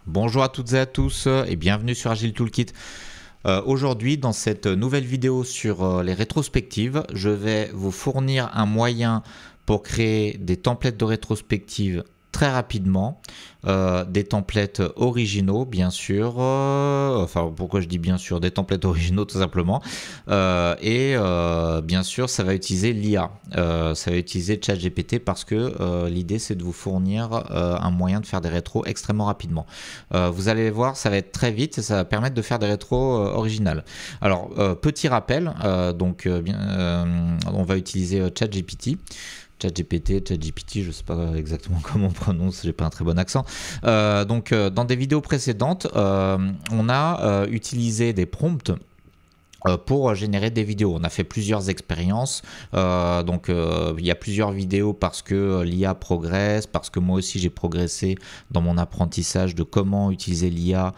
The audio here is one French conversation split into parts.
Bonjour à toutes et à tous et bienvenue sur Agile Toolkit. Aujourd'hui, dans cette nouvelle vidéo sur les rétrospectives, je vais vous fournir un moyen pour créer des templates de rétrospectives très rapidement, des templates originaux bien sûr, enfin pourquoi je dis bien sûr, des templates originaux tout simplement, bien sûr ça va utiliser l'IA, ça va utiliser ChatGPT parce que l'idée c'est de vous fournir un moyen de faire des rétros extrêmement rapidement. Vous allez voir, ça va être très vite et ça va permettre de faire des rétros originales. Alors petit rappel, on va utiliser ChatGPT. ChatGPT, je sais pas exactement comment on prononce, j'ai pas un très bon accent. Dans des vidéos précédentes, on a utilisé des prompts pour générer des vidéos. On a fait plusieurs expériences, il y a plusieurs vidéos parce que l'IA progresse, parce que moi aussi j'ai progressé dans mon apprentissage de comment utiliser l'IA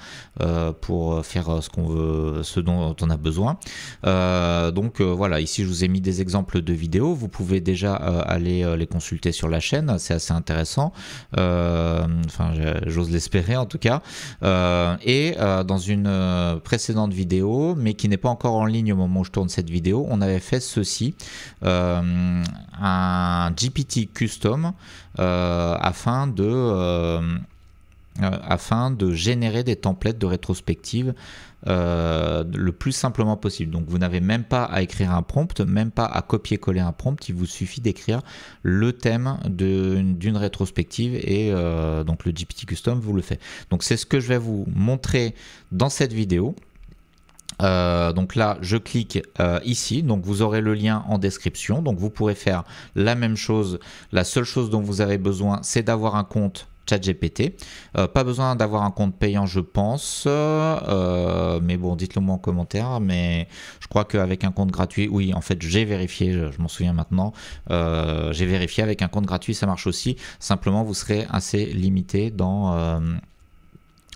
pour faire ce qu'on veut, ce dont on a besoin. Voilà, ici je vous ai mis des exemples de vidéos, vous pouvez déjà aller les consulter sur la chaîne, c'est assez intéressant, enfin j'ose l'espérer en tout cas, dans une précédente vidéo, mais qui n'est pas encore en ligne au moment où je tourne cette vidéo, on avait fait ceci, un GPT custom afin de générer des templates de rétrospective le plus simplement possible. Donc vous n'avez même pas à écrire un prompt, même pas à copier-coller un prompt, il vous suffit d'écrire le thème d'une rétrospective et donc le GPT custom vous le fait. Donc c'est ce que je vais vous montrer dans cette vidéo. Donc là je clique ici, donc vous aurez le lien en description, donc vous pourrez faire la même chose. La seule chose dont vous avez besoin c'est d'avoir un compte ChatGPT, pas besoin d'avoir un compte payant je pense, mais bon dites-le moi en commentaire, mais je crois qu'avec un compte gratuit, oui en fait j'ai vérifié, je m'en souviens maintenant, j'ai vérifié, avec un compte gratuit ça marche aussi, simplement vous serez assez limité dans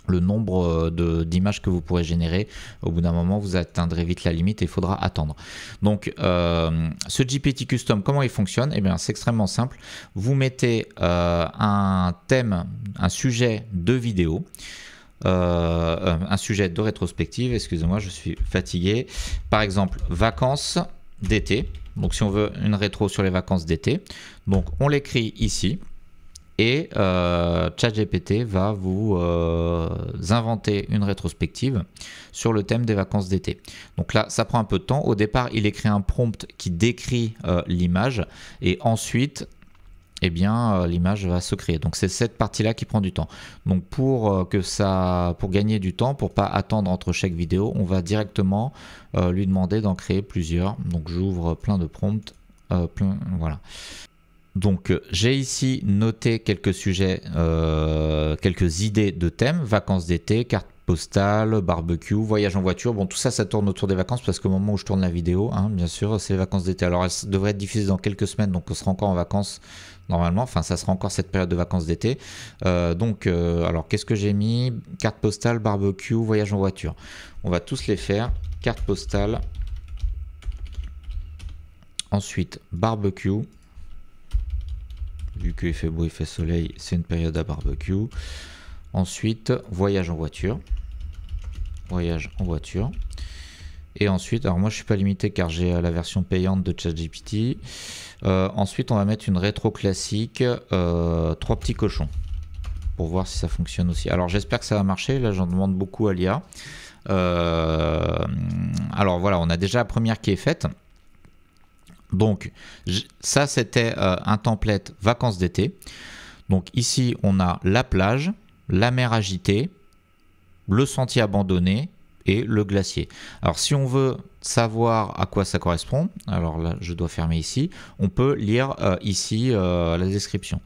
le nombre d'images que vous pourrez générer. Au bout d'un moment vous atteindrez vite la limite et il faudra attendre. Donc ce GPT custom, comment il fonctionne? Eh bien c'est extrêmement simple, vous mettez un thème, un sujet de vidéo, un sujet de rétrospective, excusez-moi je suis fatigué, par exemple vacances d'été, donc si on veut une rétro sur les vacances d'été, donc on l'écrit ici. Et ChatGPT va vous inventer une rétrospective sur le thème des vacances d'été. Donc là, ça prend un peu de temps. Au départ, il écrit un prompt qui décrit l'image et ensuite, eh bien, l'image va se créer. Donc c'est cette partie-là qui prend du temps. Donc pour gagner du temps, pour pas attendre entre chaque vidéo, on va directement lui demander d'en créer plusieurs. Donc j'ouvre plein de prompts, voilà. Donc j'ai ici noté quelques sujets, quelques idées de thèmes, vacances d'été, carte postale, barbecue, voyage en voiture. Bon tout ça, ça tourne autour des vacances parce qu'au moment où je tourne la vidéo, hein, bien sûr, c'est les vacances d'été. Alors elles devraient être diffusées dans quelques semaines, donc on sera encore en vacances normalement, enfin ça sera encore cette période de vacances d'été. Alors qu'est-ce que j'ai mis? Carte postale, barbecue, voyage en voiture. On va tous les faire. Carte postale, ensuite barbecue. Vu qu'il fait beau, il fait soleil, c'est une période à barbecue. Ensuite, voyage en voiture. Voyage en voiture. Et ensuite, alors moi je suis pas limité car j'ai la version payante de ChatGPT. Ensuite, on va mettre une rétro classique, 3 petits cochons. Pour voir si ça fonctionne aussi. Alors j'espère que ça va marcher, là j'en demande beaucoup à l'IA. Alors voilà, on a déjà la première qui est faite. Donc ça c'était un template vacances d'été. Donc ici on a la plage, la mer agitée, le sentier abandonné et le glacier. Alors si on veut savoir à quoi ça correspond, alors là je dois fermer ici, on peut lire ici la description.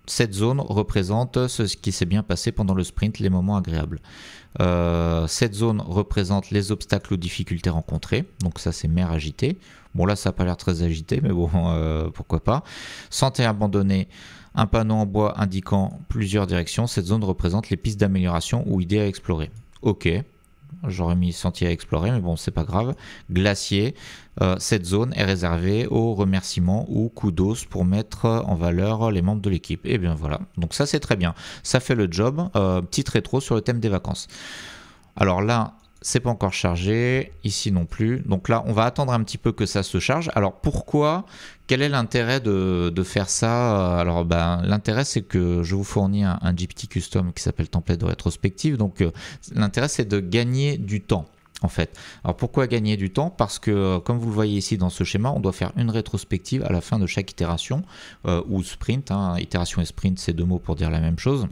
Cette zone représente ce qui s'est bien passé pendant le sprint, les moments agréables. Cette zone représente les obstacles ou difficultés rencontrées. Donc ça c'est mer agitée. Bon là ça n'a pas l'air très agité, mais bon pourquoi pas. Sentier abandonné, un panneau en bois indiquant plusieurs directions. Cette zone représente les pistes d'amélioration ou idées à explorer. Ok, j'aurais mis sentier à explorer, mais bon, c'est pas grave. Glacier, cette zone est réservée aux remerciements ou kudos pour mettre en valeur les membres de l'équipe. Et bien voilà, donc ça c'est très bien. Ça fait le job. Petite rétro sur le thème des vacances. Alors là, c'est pas encore chargé, ici non plus. Donc là, on va attendre un petit peu que ça se charge. Alors pourquoi? Quel est l'intérêt de faire ça? Alors l'intérêt c'est que je vous fournis un GPT custom qui s'appelle template de rétrospective. Donc l'intérêt c'est de gagner du temps en fait. Alors pourquoi gagner du temps? Parce que comme vous le voyez ici dans ce schéma, on doit faire une rétrospective à la fin de chaque itération ou sprint. Itération et sprint, c'est deux mots pour dire la même chose.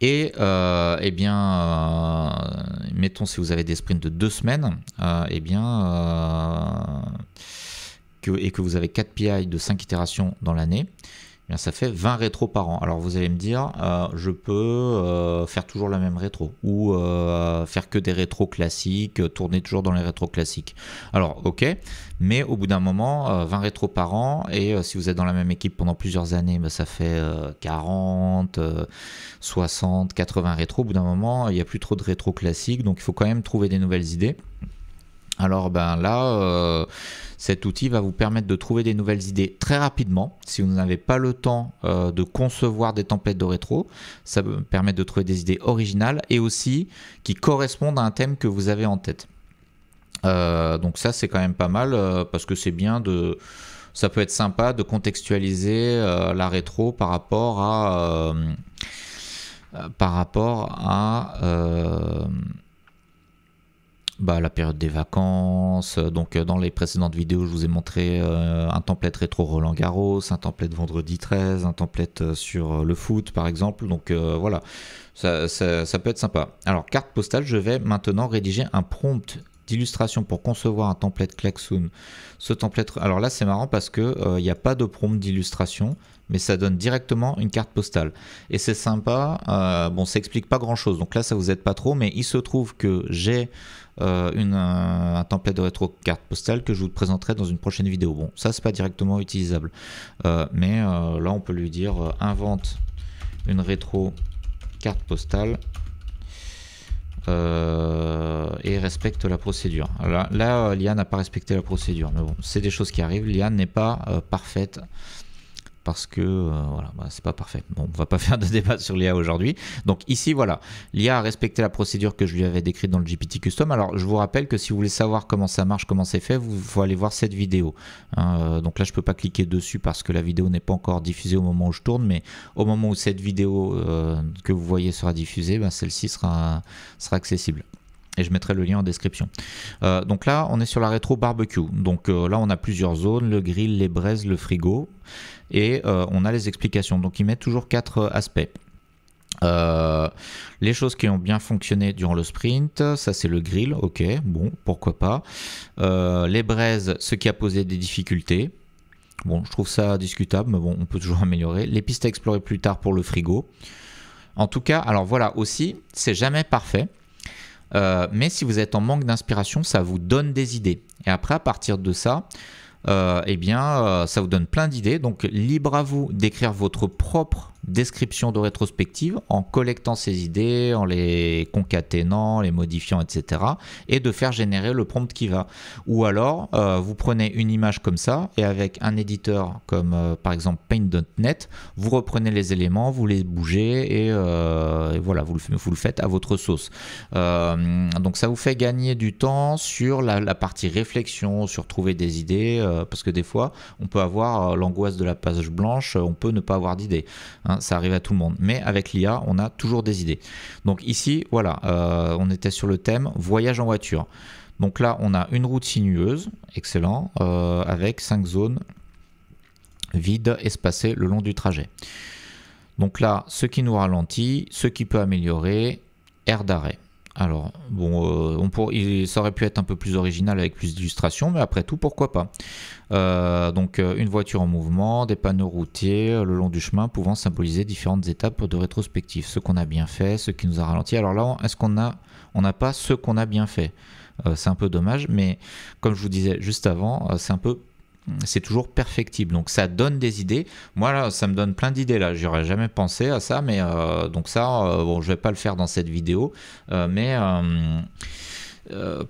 Et eh bien, mettons si vous avez des sprints de 2 semaines, eh bien, et que vous avez 4 PI de 5 itérations dans l'année, eh bien, ça fait 20 rétros par an. Alors vous allez me dire, je peux faire toujours la même rétro ou faire que des rétros classiques, tourner toujours dans les rétros classiques. Alors ok, mais au bout d'un moment, 20 rétros par an, et si vous êtes dans la même équipe pendant plusieurs années, ça fait 40, 60, 80 rétros. Au bout d'un moment, il n'y a plus trop de rétros classiques, donc il faut quand même trouver des nouvelles idées. Alors là, cet outil va vous permettre de trouver des nouvelles idées très rapidement. Si vous n'avez pas le temps de concevoir des templates de rétro, ça peut permettre de trouver des idées originales et aussi qui correspondent à un thème que vous avez en tête. Donc ça c'est quand même pas mal parce que c'est bien de... Ça peut être sympa de contextualiser la rétro par rapport à... la période des vacances. Donc dans les précédentes vidéos je vous ai montré un template rétro Roland Garros, un template vendredi 13, un template sur le foot par exemple. Donc voilà, ça peut être sympa. Alors carte postale, je vais maintenant rédiger un prompt d'illustration pour concevoir un template Klaxoon. Ce template, alors là c'est marrant parce que il n'y a pas de prompt d'illustration, mais ça donne directement une carte postale. Et c'est sympa, bon ça explique pas grand chose, donc là ça vous aide pas trop, mais il se trouve que j'ai un template de rétro carte postale que je vous présenterai dans une prochaine vidéo. Bon, ça c'est pas directement utilisable, mais là on peut lui dire invente une rétro carte postale et respecte la procédure. Là l'IA n'a pas respecté la procédure, mais bon, c'est des choses qui arrivent. L'IA n'est pas parfaite parce que voilà, c'est pas parfait. Bon, on va pas faire de débat sur l'IA aujourd'hui. Donc ici, voilà, l'IA a respecté la procédure que je lui avais décrite dans le GPT Custom. Alors je vous rappelle que si vous voulez savoir comment ça marche, comment c'est fait, il faut aller voir cette vidéo. Donc là, je peux pas cliquer dessus parce que la vidéo n'est pas encore diffusée au moment où je tourne, mais au moment où cette vidéo que vous voyez sera diffusée, celle-ci sera accessible. Et je mettrai le lien en description. Donc là, on est sur la rétro barbecue. Donc là, on a plusieurs zones, le grill, les braises, le frigo. Et on a les explications. Donc il met toujours 4 aspects. Les choses qui ont bien fonctionné durant le sprint, ça c'est le grill, ok, bon, pourquoi pas. Les braises, ce qui a posé des difficultés. Bon, je trouve ça discutable, mais bon, on peut toujours améliorer. Les pistes à explorer plus tard pour le frigo. En tout cas, alors voilà, aussi, c'est jamais parfait. Mais si vous êtes en manque d'inspiration, ça vous donne des idées. Et après, à partir de ça, eh bien, ça vous donne plein d'idées. Donc, libre à vous d'écrire votre propre description de rétrospective en collectant ces idées, en les concaténant, les modifiant, etc. et de faire générer le prompt qui va. Ou alors, vous prenez une image comme ça et avec un éditeur comme par exemple Paint.net, vous reprenez les éléments, vous les bougez et voilà, vous le faites à votre sauce. Donc ça vous fait gagner du temps sur la partie réflexion, sur trouver des idées, parce que des fois, on peut avoir l'angoisse de la page blanche, on peut ne pas avoir d'idées. Ça arrive à tout le monde, mais avec l'IA on a toujours des idées. Donc ici voilà, on était sur le thème voyage en voiture. Donc là on a une route sinueuse, excellent, avec 5 zones vides espacées le long du trajet. Donc là ce qui nous ralentit, ce qui peut améliorer, aire d'arrêt. Alors, bon, ça aurait pu être un peu plus original avec plus d'illustrations, mais après tout, pourquoi pas. Donc, une voiture en mouvement, des panneaux routiers le long du chemin pouvant symboliser différentes étapes de rétrospective. Ce qu'on a bien fait, ce qui nous a ralenti. Alors là, est-ce qu'on n'a pas ce qu'on a bien fait? C'est un peu dommage, mais comme je vous disais juste avant, c'est un peu c'est toujours perfectible. Donc ça donne des idées. Moi là, ça me donne plein d'idées là. J'aurais jamais pensé à ça, mais donc ça, bon, je vais pas le faire dans cette vidéo,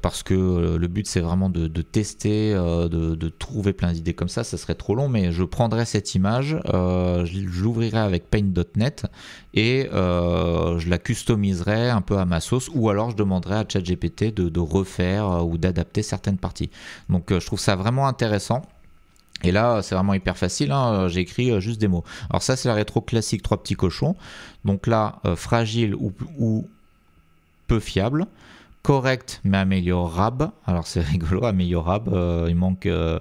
parce que le but c'est vraiment de tester, de trouver plein d'idées comme ça serait trop long, mais je prendrai cette image, je l'ouvrirai avec Paint.net et je la customiserai un peu à ma sauce, ou alors je demanderai à ChatGPT de refaire ou d'adapter certaines parties. Donc je trouve ça vraiment intéressant. Et là, c'est vraiment hyper facile, hein. J'ai écrit juste des mots. Alors ça, c'est la rétro classique 3 petits cochons. Donc là, fragile ou peu fiable. Correct mais améliorable. Alors c'est rigolo, améliorable, il manque le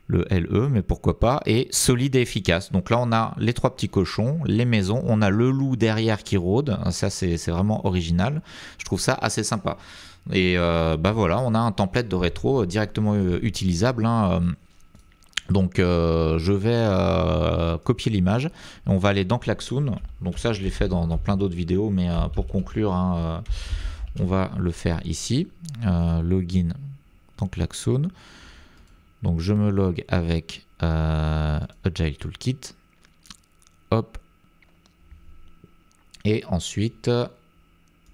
LE, mais pourquoi pas. Et solide et efficace. Donc là on a les 3 petits cochons, les maisons, on a le loup derrière qui rôde. Ça c'est vraiment original. Je trouve ça assez sympa. Et bah voilà, on a un template de rétro directement utilisable, hein. Donc je vais copier l'image. On va aller dans Klaxoon. Donc ça je l'ai fait dans plein d'autres vidéos, mais pour conclure, hein, on va le faire ici, login dans Klaxoon. Donc je me log avec Agile Toolkit. Hop. Et ensuite,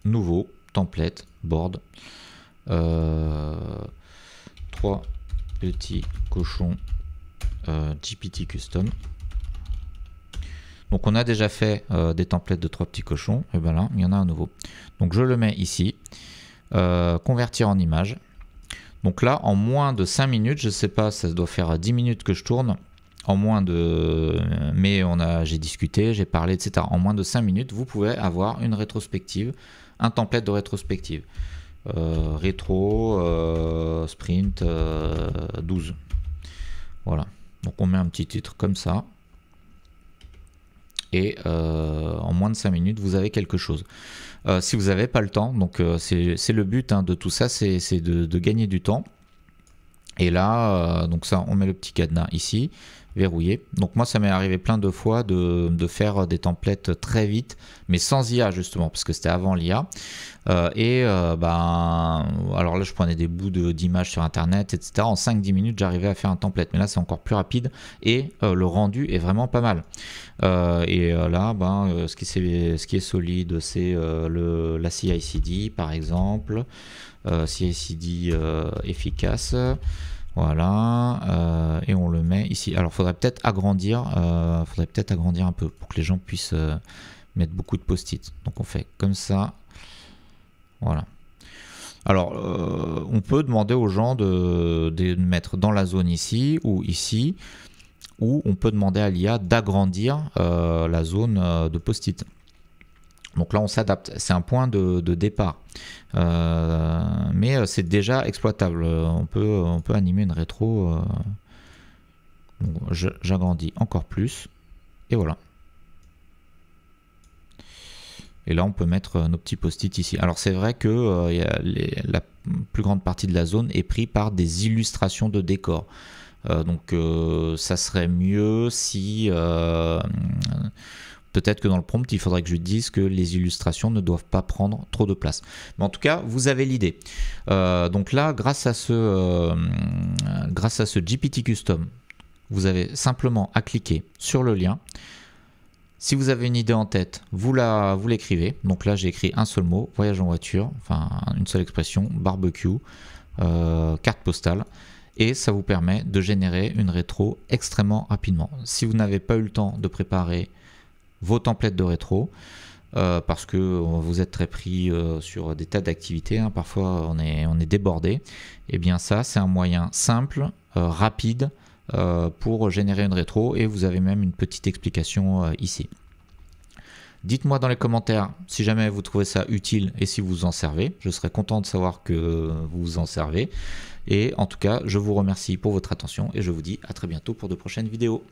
nouveau, template, board. 3 petits cochons GPT Custom. Donc on a déjà fait des templates de 3 petits cochons, et bien là il y en a un nouveau. Donc je le mets ici, convertir en image. Donc là en moins de 5 minutes, je sais pas, ça doit faire 10 minutes que je tourne, en moins de, mais j'ai discuté, j'ai parlé, etc. En moins de 5 minutes, vous pouvez avoir une rétrospective, un template de rétrospective. Rétro, sprint 12. Voilà, donc on met un petit titre comme ça. Et en moins de 5 minutes, vous avez quelque chose. Si vous n'avez pas le temps, donc c'est le but, hein, de tout ça, c'est de gagner du temps. Et là, donc ça, on met le petit cadenas ici, verrouillé. Donc moi, ça m'est arrivé plein de fois de faire des templates très vite, mais sans IA justement, parce que c'était avant l'IA. Alors là, je prenais des bouts d'images sur Internet, etc. En 5-10 minutes, j'arrivais à faire un template. Mais là, c'est encore plus rapide et le rendu est vraiment pas mal. Là, ce qui est solide, c'est la CI/CD, par exemple. CI/CD efficace. Voilà, et on le met ici. Alors, faudrait peut-être agrandir un peu pour que les gens puissent mettre beaucoup de post-it. Donc, on fait comme ça. Voilà. Alors, on peut demander aux gens de mettre dans la zone ici, ou on peut demander à l'IA d'agrandir la zone de post-it. Donc là, on s'adapte. C'est un point de départ. Mais c'est déjà exploitable. On peut animer une rétro. J'agrandis encore plus. Et voilà. Et là, on peut mettre nos petits post-it ici. Alors, c'est vrai que la plus grande partie de la zone est prise par des illustrations de décors. Donc, ça serait mieux si... peut-être que dans le prompt, il faudrait que je dise que les illustrations ne doivent pas prendre trop de place. Mais en tout cas, vous avez l'idée. Donc là, grâce à ce GPT Custom, vous avez simplement à cliquer sur le lien. Si vous avez une idée en tête, vous l'écrivez. Donc là, j'ai écrit un seul mot, voyage en voiture, enfin une seule expression, barbecue, carte postale. Et ça vous permet de générer une rétro extrêmement rapidement. Si vous n'avez pas eu le temps de préparer vos templates de rétro, parce que vous êtes très pris sur des tas d'activités, hein, parfois on est débordé, et bien ça, c'est un moyen simple, rapide, pour générer une rétro, et vous avez même une petite explication ici. Dites-moi dans les commentaires si jamais vous trouvez ça utile et si vous en servez. Je serais content de savoir que vous vous en servez. Et en tout cas, je vous remercie pour votre attention et je vous dis à très bientôt pour de prochaines vidéos.